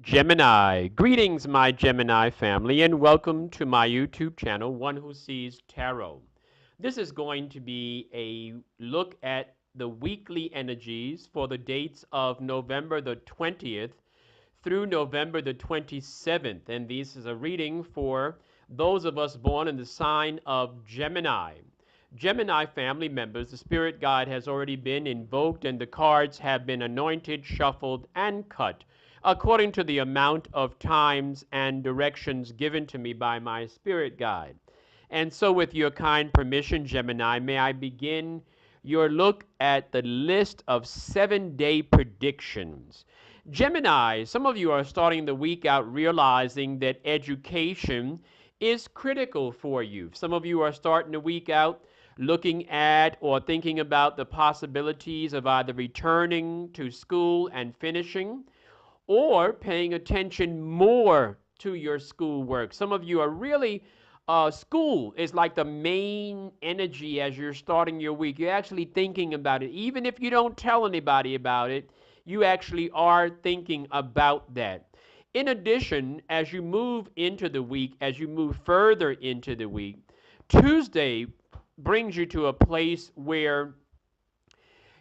Gemini. Greetings, my Gemini family, and welcome to my YouTube channel, One Who Sees Tarot. This is going to be a look at the weekly energies for the dates of November the 20th through November the 27th. And this is a reading for those of us born in the sign of Gemini. Gemini family members, the spirit guide has already been invoked and the cards have been anointed, shuffled, and cut according to the amount of times and directions given to me by my spirit guide. And so, with your kind permission, Gemini, may I begin your look at the list of 7-day predictions. Gemini, some of you are starting the week out realizing that education is critical for you. Some of you are starting the week out looking at or thinking about the possibilities of either returning to school and finishing or paying attention more to your schoolwork. Some of you are really, school is like the main energy as you're starting your week. You're actually thinking about it. Even if you don't tell anybody about it, you actually are thinking about that. In addition, as you move into the week, as you move further into the week, Tuesday brings you to a place where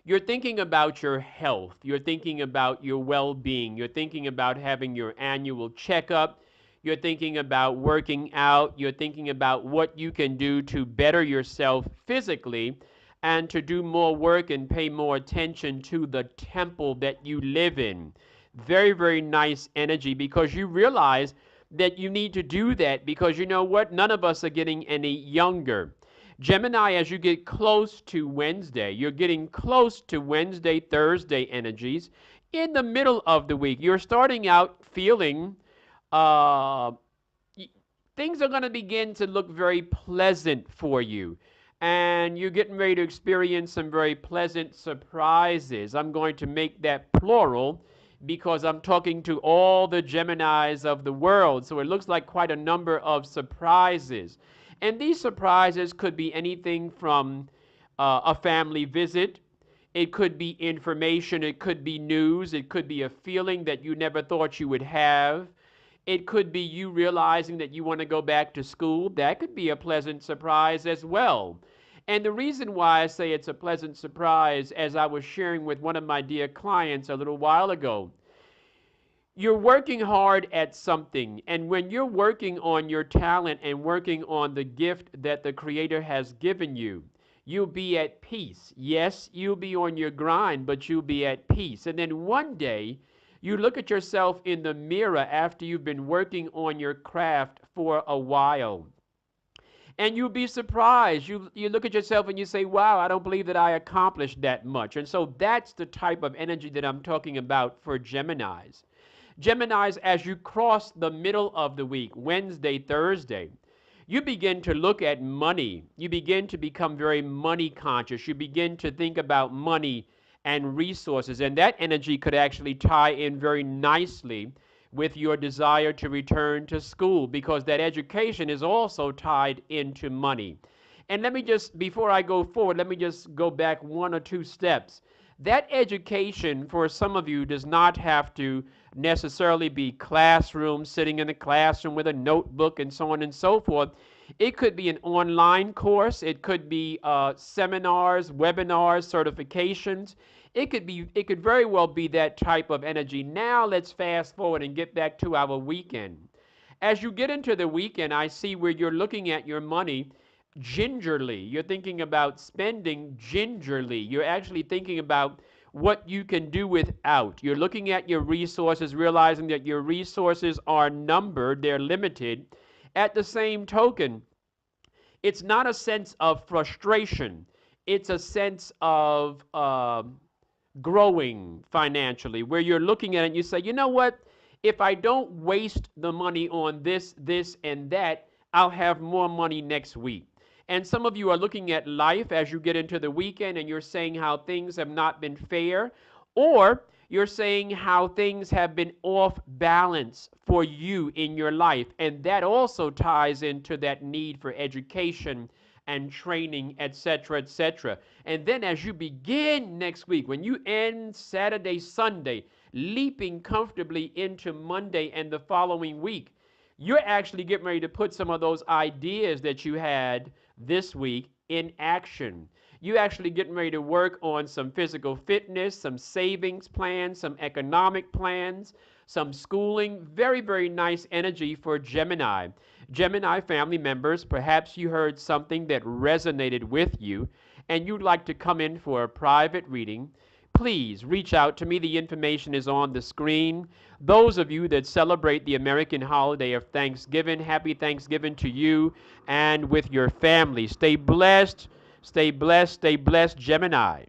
you're thinking about your health, you're thinking about your well being, you're thinking about having your annual checkup, you're thinking about working out, you're thinking about what you can do to better yourself physically and to do more work and pay more attention to the temple that you live in. Very, very nice energy because you realize that you need to do that because you know what? None of us are getting any younger. Gemini, as you get close to Wednesday, you're getting close to Wednesday, Thursday energies. In the middle of the week, you're starting out feeling uh, things are going to begin to look very pleasant for you. And you're getting ready to experience some very pleasant surprises. I'm going to make that plural because I'm talking to all the Geminis of the world. So it looks like quite a number of surprises. And these surprises could be anything from a family visit, it could be information, it could be news, it could be a feeling that you never thought you would have. It could be you realizing that you want to go back to school. That could be a pleasant surprise as well. And the reason why I say it's a pleasant surprise, as I was sharing with one of my dear clients a little while ago, you're working hard at something. And when you're working on your talent and working on the gift that the Creator has given you, you'll be at peace. Yes, you'll be on your grind, but you'll be at peace. And then one day, you look at yourself in the mirror after you've been working on your craft for a while. And you'll be surprised. You look at yourself and you say, wow, I don't believe that I accomplished that much. And so that's the type of energy that I'm talking about for Geminis. Geminis, as you cross the middle of the week, Wednesday, Thursday, you begin to look at money. You begin to become very money conscious. You begin to think about money and resources. And that energy could actually tie in very nicely with your desire to return to school because that education is also tied into money. And let me just, before I go forward, let me just go back one or two steps. That education for some of you does not have to necessarily be classroom, sitting in the classroom with a notebook and so on and so forth. It could be an online course. It could be seminars, webinars, certifications. It could very well be that type of energy. Now let's fast forward and get back to our weekend. As you get into the weekend, I see where you're looking at your money gingerly. You're thinking about spending gingerly. You're actually thinking about what you can do without. You're looking at your resources, realizing that your resources are numbered, they're limited. At the same token, it's not a sense of frustration, it's a sense of growing financially, where you're looking at it and you say, you know what? If I don't waste the money on this, and that, I'll have more money next week. And some of you are looking at life as you get into the weekend and you're saying how things have not been fair, or you're saying how things have been off balance for you in your life. And that also ties into that need for education and training, etc., etc. And then as you begin next week, when you end Saturday, Sunday, leaping comfortably into Monday and the following week. You're actually getting ready to put some of those ideas that you had this week in action. You actually getting ready to work on some physical fitness, some savings plans, some economic plans, some schooling. Very, very nice energy for Gemini. Gemini family members, perhaps you heard something that resonated with you and you'd like to come in for a private reading. Please reach out to me. The information is on the screen. Those of you that celebrate the American holiday of Thanksgiving, happy Thanksgiving to you and with your family. Stay blessed, stay blessed, stay blessed, Gemini.